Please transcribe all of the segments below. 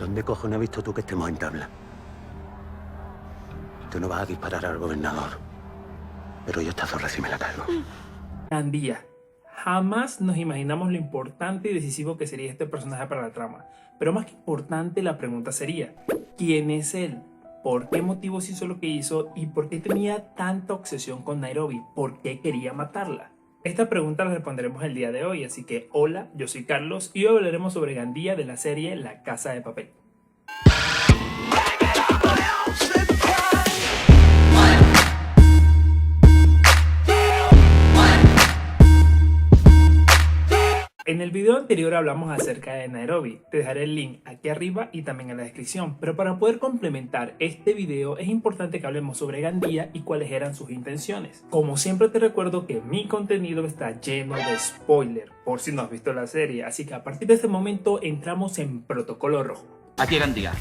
¿Dónde cojones has visto tú que estemos en tabla? Tú no vas a disparar al gobernador, pero yo esta zorra sí me la cargo. Gandía. Jamás nos imaginamos lo importante y decisivo que sería este personaje para la trama. Pero más que importante, la pregunta sería, ¿quién es él? ¿Por qué motivos hizo lo que hizo? ¿Y por qué tenía tanta obsesión con Nairobi? ¿Por qué quería matarla? Esta pregunta la responderemos el día de hoy, así que hola, yo soy Carlos y hoy hablaremos sobre Gandía de la serie La Casa de Papel. En el video anterior hablamos acerca de Nairobi, te dejaré el link aquí arriba y también en la descripción, pero para poder complementar este video es importante que hablemos sobre Gandía y cuáles eran sus intenciones. Como siempre te recuerdo que mi contenido está lleno de spoiler, por si no has visto la serie, así que a partir de este momento entramos en protocolo rojo. Aquí Gandía.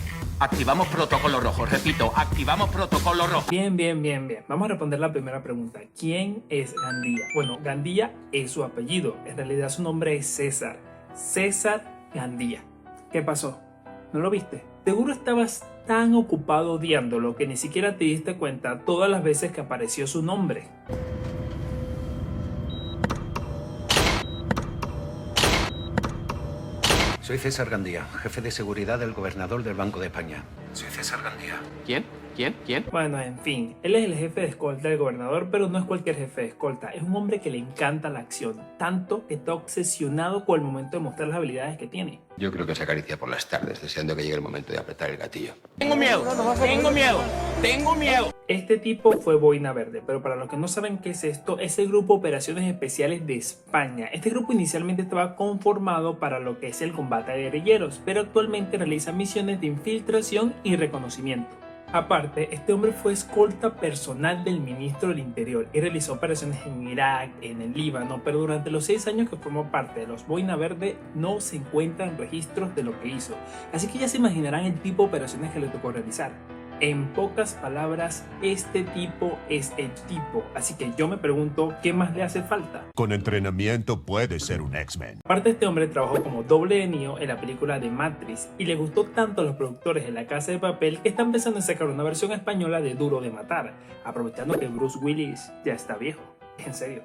Activamos protocolo rojo. Repito, activamos protocolo rojo. Bien. Vamos a responder la primera pregunta. ¿Quién es Gandía? Bueno, Gandía es su apellido. En realidad su nombre es César. César Gandía. ¿Qué pasó? ¿No lo viste? Seguro estabas tan ocupado odiándolo que ni siquiera te diste cuenta todas las veces que apareció su nombre. Soy César Gandía, jefe de seguridad del gobernador del Banco de España. Soy César Gandía. ¿Quién? Bueno, en fin, él es el jefe de escolta del gobernador, pero no es cualquier jefe de escolta. Es un hombre que le encanta la acción, tanto que está obsesionado con el momento de mostrar las habilidades que tiene. Yo creo que se acaricia por las tardes, deseando que llegue el momento de apretar el gatillo. Tengo miedo. Este tipo fue Boina Verde, pero para los que no saben qué es esto, es el Grupo Operaciones Especiales de España. Este grupo inicialmente estaba conformado para lo que es el combate a guerrilleros, pero actualmente realiza misiones de infiltración y reconocimiento. Aparte, este hombre fue escolta personal del ministro del Interior y realizó operaciones en Irak, en el Líbano, pero durante los 6 años que formó parte de los Boina Verde no se encuentran registros de lo que hizo, así que ya se imaginarán el tipo de operaciones que le tocó realizar. En pocas palabras, este tipo es el tipo, así que yo me pregunto, ¿qué más le hace falta? Con entrenamiento puede ser un X-Men. Aparte, este hombre trabajó como doble de Neo en la película de Matrix y le gustó tanto a los productores de La Casa de Papel que están pensando en sacar una versión española de Duro de Matar, aprovechando que Bruce Willis ya está viejo. En serio,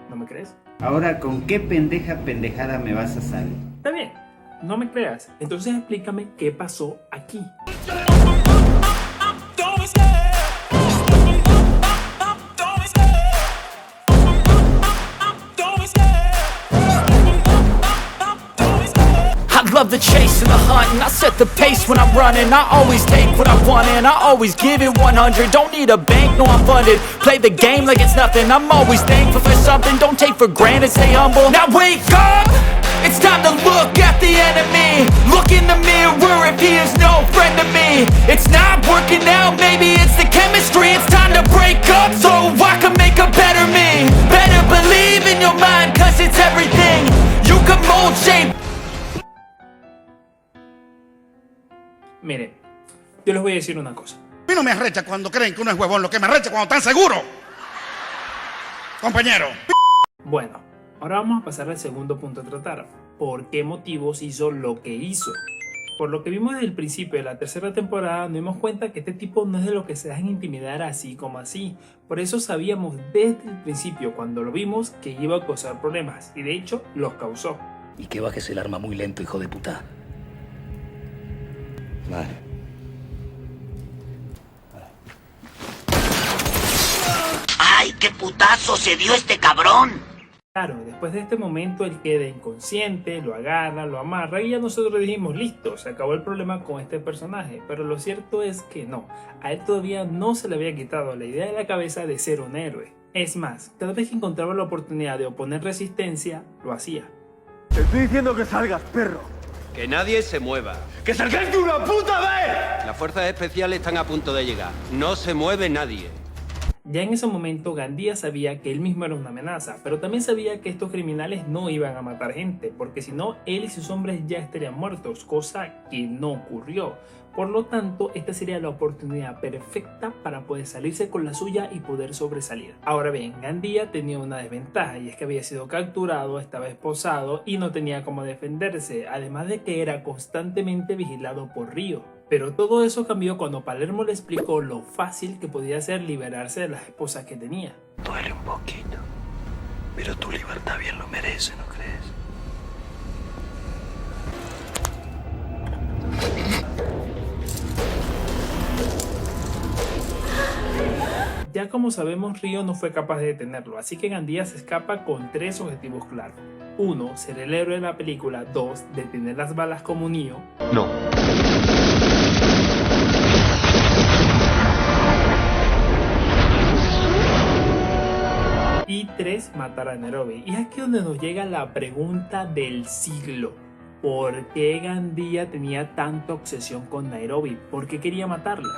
¿no me crees? Ahora, ¿con qué pendejada me vas a salir? Está bien, no me creas. Entonces explícame qué pasó aquí. I love the chase and the hunt, and I set the pace when I'm running. I always take what I want and I always give it 100. Don't need a bank, no I'm funded. Play the game like it's nothing. I'm always thankful for something. Don't take for granted, stay humble. Now wake up! It's time to look at the enemy. Look in the mirror if he is no friend to me. It's not working out, maybe it's the chemistry. It's time to break up so I can make a better me. Better believe in your mind, cause it's everything. You can mold, shape. Miren, yo les voy a decir una cosa. A mí no me arrecha cuando creen que uno es huevón, lo que me arrecha cuando están seguros. Compañero. Bueno, ahora vamos a pasar al segundo punto a tratar. ¿Por qué motivos hizo lo que hizo? Por lo que vimos desde el principio de la tercera temporada, nos dimos cuenta que este tipo no es de lo que se dejan intimidar así como así. Por eso sabíamos desde el principio, cuando lo vimos, que iba a causar problemas. Y de hecho, los causó. Y que bajes el arma muy lento, hijo de puta. Vale. ¡Ay, qué putazo se dio este cabrón! Claro, después de este momento él queda inconsciente, lo agarra, lo amarra y ya nosotros dijimos, listo, se acabó el problema con este personaje. Pero lo cierto es que no, a él todavía no se le había quitado la idea de la cabeza de ser un héroe. Es más, cada vez que encontraba la oportunidad de oponer resistencia, lo hacía. Te estoy diciendo que salgas, perro. Que nadie se mueva. ¡Que salgáis de una puta vez! Las fuerzas especiales están a punto de llegar. No se mueve nadie. Ya en ese momento Gandía sabía que él mismo era una amenaza, pero también sabía que estos criminales no iban a matar gente, porque si no, él y sus hombres ya estarían muertos, cosa que no ocurrió. Por lo tanto, esta sería la oportunidad perfecta para poder salirse con la suya y poder sobresalir. Ahora bien, Gandía tenía una desventaja, y es que había sido capturado, estaba esposado y no tenía cómo defenderse, además de que era constantemente vigilado por Río. Pero todo eso cambió cuando Palermo le explicó lo fácil que podía ser liberarse de las esposas que tenía. Duele un poquito, pero tu libertad bien lo merece, ¿no crees? Ya como sabemos, Río no fue capaz de detenerlo, así que Gandía se escapa con 3 objetivos claros. 1. Ser el héroe de la película. 2. Detener las balas como Neo. No. Y 3. Matar a Nairobi. Y es aquí donde nos llega la pregunta del siglo. ¿Por qué Gandía tenía tanta obsesión con Nairobi? ¿Por qué quería matarla?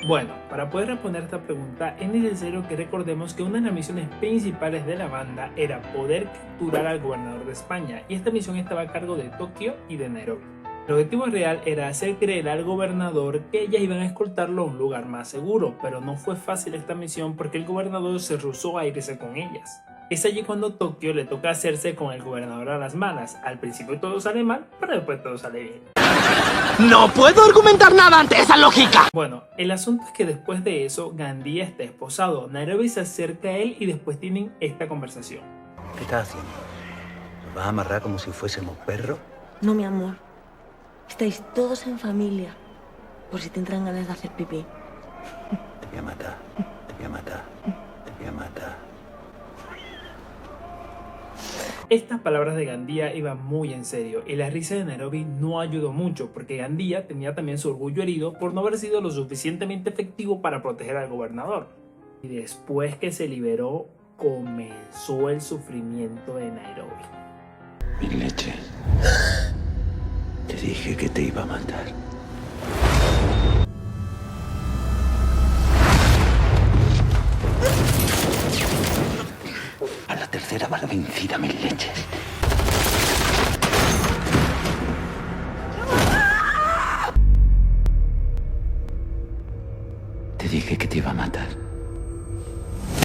Bueno, para poder responder esta pregunta es necesario que recordemos que una de las misiones principales de la banda era poder capturar al gobernador de España, y esta misión estaba a cargo de Tokio y de Nairobi. El objetivo real era hacer creer al gobernador que ellas iban a escoltarlo a un lugar más seguro, pero no fue fácil esta misión porque el gobernador se rehusó a irse con ellas. Es allí cuando Tokio le toca hacerse con el gobernador a las malas. Al principio todo sale mal, pero después todo sale bien. No puedo argumentar nada ante esa lógica. Bueno, el asunto es que después de eso, Gandía está esposado. Nairobi se acerca a él y después tienen esta conversación. ¿Qué estás haciendo? ¿Nos vas a amarrar como si fuésemos perros? No, mi amor. Estáis todos en familia. Por si te entran ganas de hacer pipí. Te voy a matar, te voy a matar, te voy a matar. Estas palabras de Gandía iban muy en serio y la risa de Nairobi no ayudó mucho porque Gandía tenía también su orgullo herido por no haber sido lo suficientemente efectivo para proteger al gobernador. Y después que se liberó, comenzó el sufrimiento de Nairobi. Mi leche. Te dije que te iba a matar. A la tercera va la vencida, mis leches. Te dije que te iba a matar.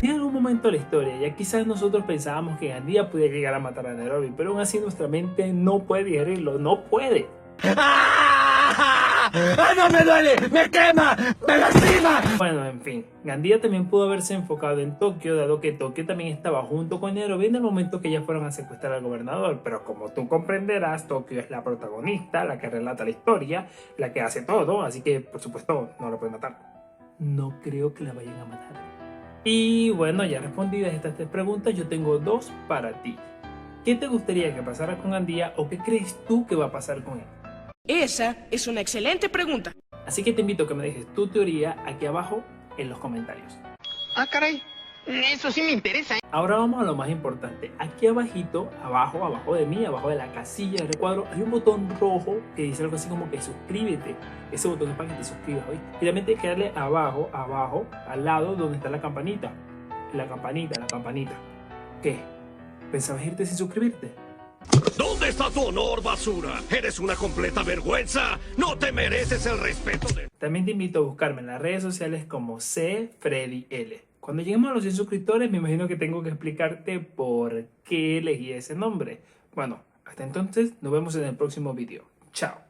En algún momento de la historia, ya quizás nosotros pensábamos que Gandía podía llegar a matar a Nairobi, pero aún así nuestra mente no puede digerirlo, no puede. ¡No me duele! ¡Me quema! ¡Me lastima! Bueno, en fin, Gandía también pudo haberse enfocado en Tokio, dado que Tokio también estaba junto con Nairobi en el momento que ya fueron a secuestrar al gobernador, pero como tú comprenderás, Tokio es la protagonista, la que relata la historia, la que hace todo, así que por supuesto no la pueden matar. No creo que la vayan a matar. Y bueno, ya respondidas estas 3 preguntas, yo tengo 2 para ti. ¿Qué te gustaría que pasara con Gandía o qué crees tú que va a pasar con él? Esa es una excelente pregunta. Así que te invito a que me dejes tu teoría aquí abajo en los comentarios. Ah, caray. Eso sí me interesa. Ahora vamos a lo más importante. Aquí abajito, abajo de mí, abajo de la casilla de recuadro, hay un botón rojo que dice algo así como que suscríbete. Ese botón es para que te suscribas, ¿oíste? Finalmente hay que darle abajo, al lado donde está la campanita. La campanita. ¿Qué? ¿Pensabas irte sin suscribirte? ¿Dónde está tu honor, basura? Eres una completa vergüenza. No te mereces el respeto de... También te invito a buscarme en las redes sociales como CFreddyL. Cuando lleguemos a los 100 suscriptores, me imagino que tengo que explicarte por qué elegí ese nombre. Bueno, hasta entonces, nos vemos en el próximo video. Chao.